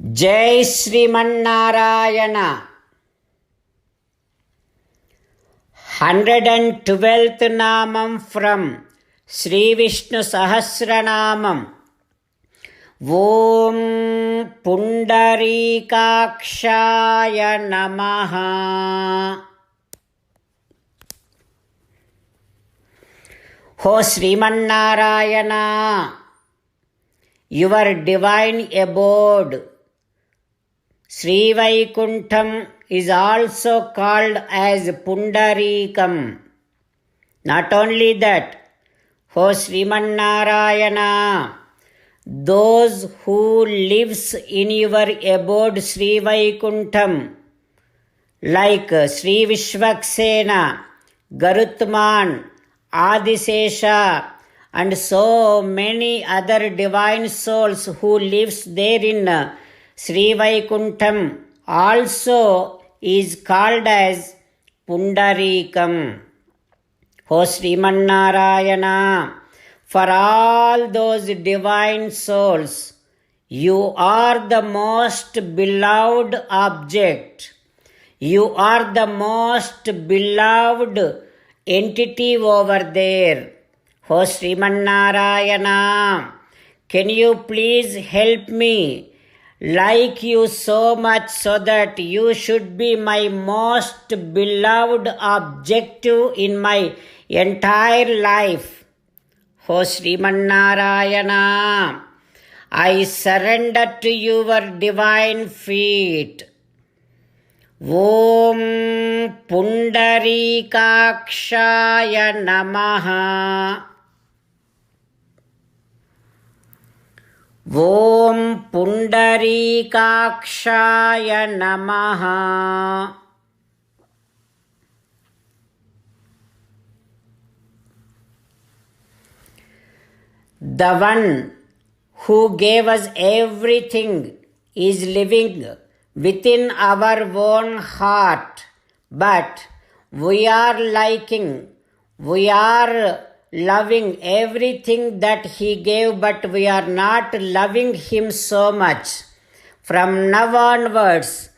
जय श्रीमन्नारायण 112th नामं from Shri Vishnu सहस्रनामम्। ओम पुंडरीकाक्षाय नमः। हो Sriman Narayana, your divine abode Sri Vaikuntham is also called as Pundarikam. Not only that, O Srimannarayana, those who lives in your abode Sri Vaikuntham, like Sri Vishwaksena, Garutman, Adisesha, and so many other divine souls who lives there in Sri Vaikuntham also is called as Pundarikam. O Srimannarayana, for all those divine souls, you are the most beloved object. You are the most beloved entity over there. O Srimannarayana, can you please help me like you so much so that you should be my most beloved objective in my entire life. O Srimannarayana, I surrender to your divine feet. Om Pundarikakshaya Namaha. Om Pundarikakshaya Namaha. The one who gave us everything is living within our own heart, but we are loving everything that he gave, but we are not loving him so much. From now onwards,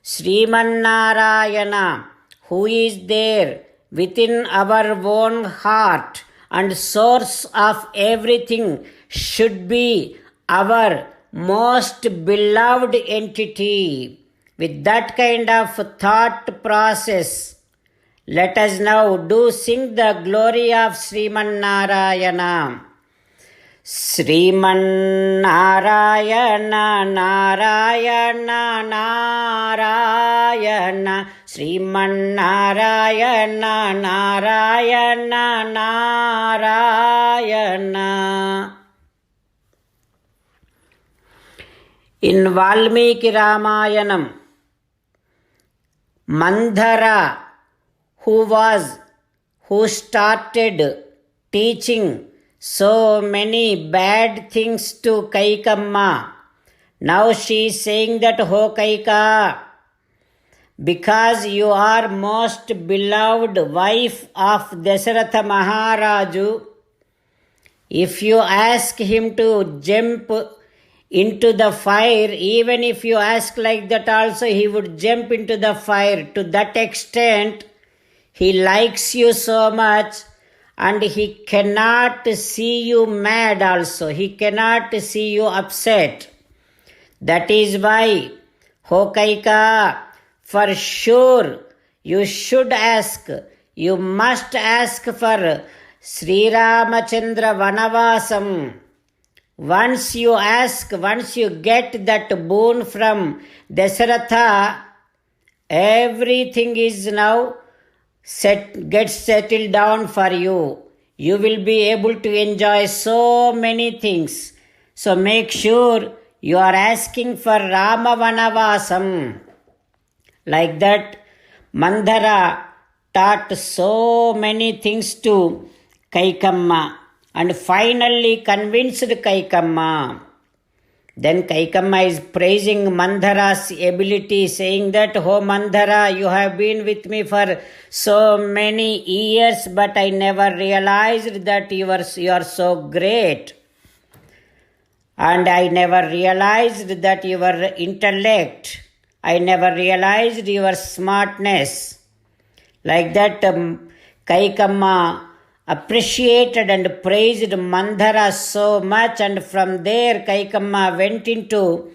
Srimannarayana, who is there within our own heart and source of everything, should be our most beloved entity. With that kind of thought process, let us now sing the glory of Srimannarayana. Srimannarayana, Narayana, Narayana. Srimannarayana, Narayana, Narayana. In Valmiki Ramayanam, Mandhara, who started teaching so many bad things to Kaikamma, now she is saying that, Ho Kaika, because you are most beloved wife of Dasharatha Maharaju, if you ask him to jump into the fire, even if you ask like that also, he would jump into the fire. To that extent, he likes you so much, and he cannot see you mad also. He cannot see you upset. That is why, Ho Kaika, for sure you should ask, you must ask for Sri Ramachandra Vanavasam. Once you ask, once you get that boon from Dasharatha, everything is now gets settled down for you. You will be able to enjoy so many things. So make sure you are asking for Rama Vanavasam. Like that, Mandhara taught so many things to Kaikamma and finally convinced Kaikamma. Then Kaikamma is praising Mandhara's ability, saying that, Oh Mandhara, you have been with me for so many years, but I never realized that you are so great. and I never realized that your intellect, I never realized your smartness. Like that, Kaikamma appreciated and praised Mandara so much, and from there Kaikamma went into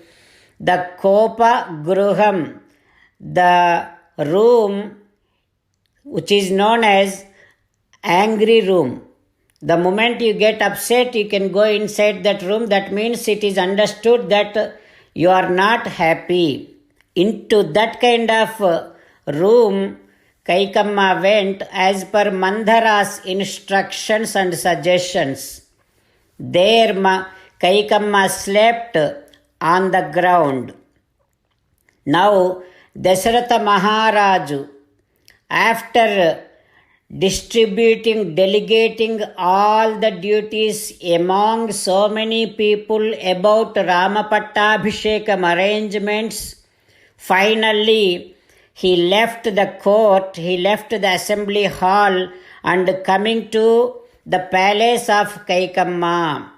the Kopa Gruham, the room which is known as angry room. The moment you get upset, you can go inside that room. That means it is understood that you are not happy. Into that kind of room, Kaikamma went as per Mandhara's instructions and suggestions. There Kaikamma slept on the ground. Now Dasaratha Maharaju, after delegating all the duties among so many people about Ramapattabhishekam arrangements, finally he left the court, he left the assembly hall, and coming to the palace of Kaikamma.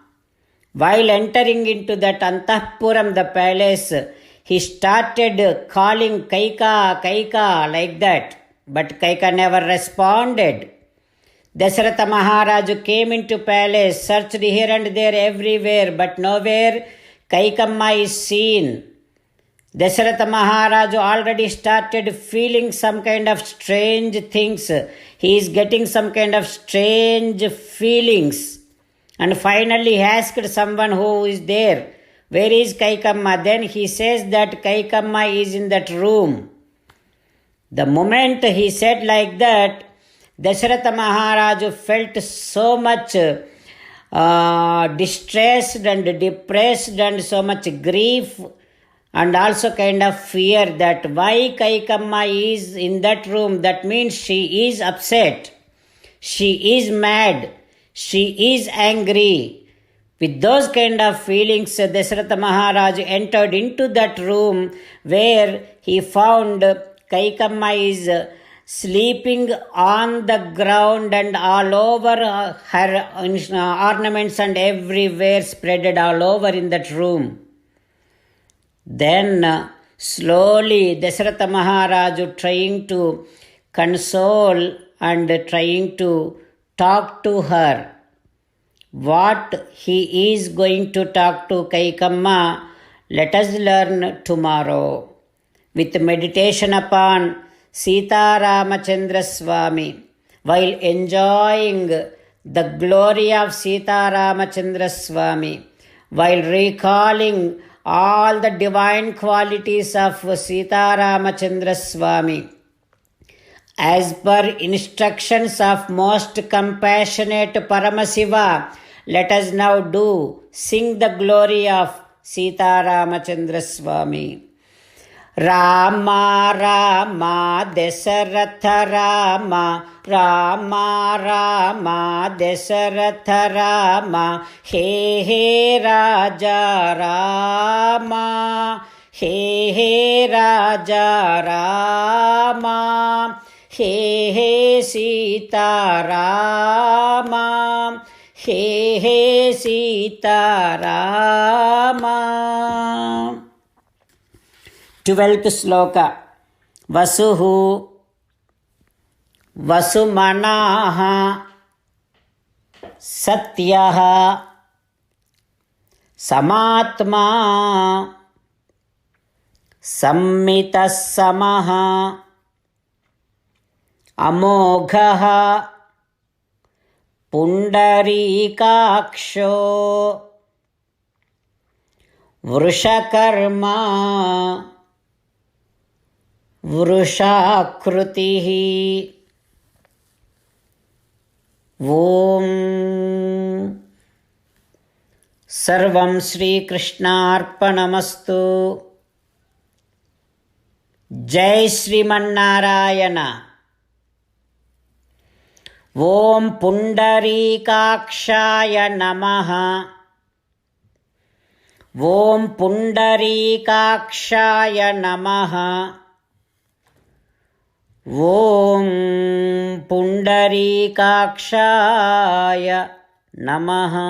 While entering into that Antahpuram, the palace, he started calling Kaika, Kaika, like that. But Kaika never responded. Dasaratha Maharaju came into palace, searched here and there everywhere, but nowhere Kaikamma is seen. Dasaratha Maharaju already started feeling some kind of strange things. He is getting some kind of strange feelings. And finally he asked someone who is there, where is Kaikamma? Then he says that Kaikamma is in that room. The moment he said like that, Dasaratha Maharaju felt so much distressed and depressed and so much grief and also kind of fear that why Kaikamma is in that room. That means she is upset, she is mad, she is angry. With those kind of feelings, Dasaratha Maharaj entered into that room where he found Kaikamma is sleeping on the ground and all over her ornaments and everywhere spreaded all over in that room. Then slowly Dasaratha Maharaj trying to console and trying to talk to her. What he is going to talk to Kaikamma, let us learn tomorrow. With meditation upon Sita Ramachandra Swami, while enjoying the glory of Sita Ramachandra Swami, while recalling all the divine qualities of Sita Ramachandra Swami, as per instructions of most compassionate Paramasiva, let us now sing the glory of Sita Ramachandra Swami. Rama Rama Dasaratha Rama, Rama Rama Dasaratha Rama, He He Raja Rama, He He Raja Rama, He He Sita Rama, He He Sita Rama. 12th sloka. Vasuhu Vasumanaha Satyaha Samatma Sammitas Samaha Amoghaha Pundarikaksho Vrushakarma Vrushakrutihi. Om Sarvam Shri Krishnarpanamastu. Jai Srimannarayana. Om Pundarikakshaya Namaha. Om Pundarikakshaya Namaha. Om Pundarikakshaya Namaha.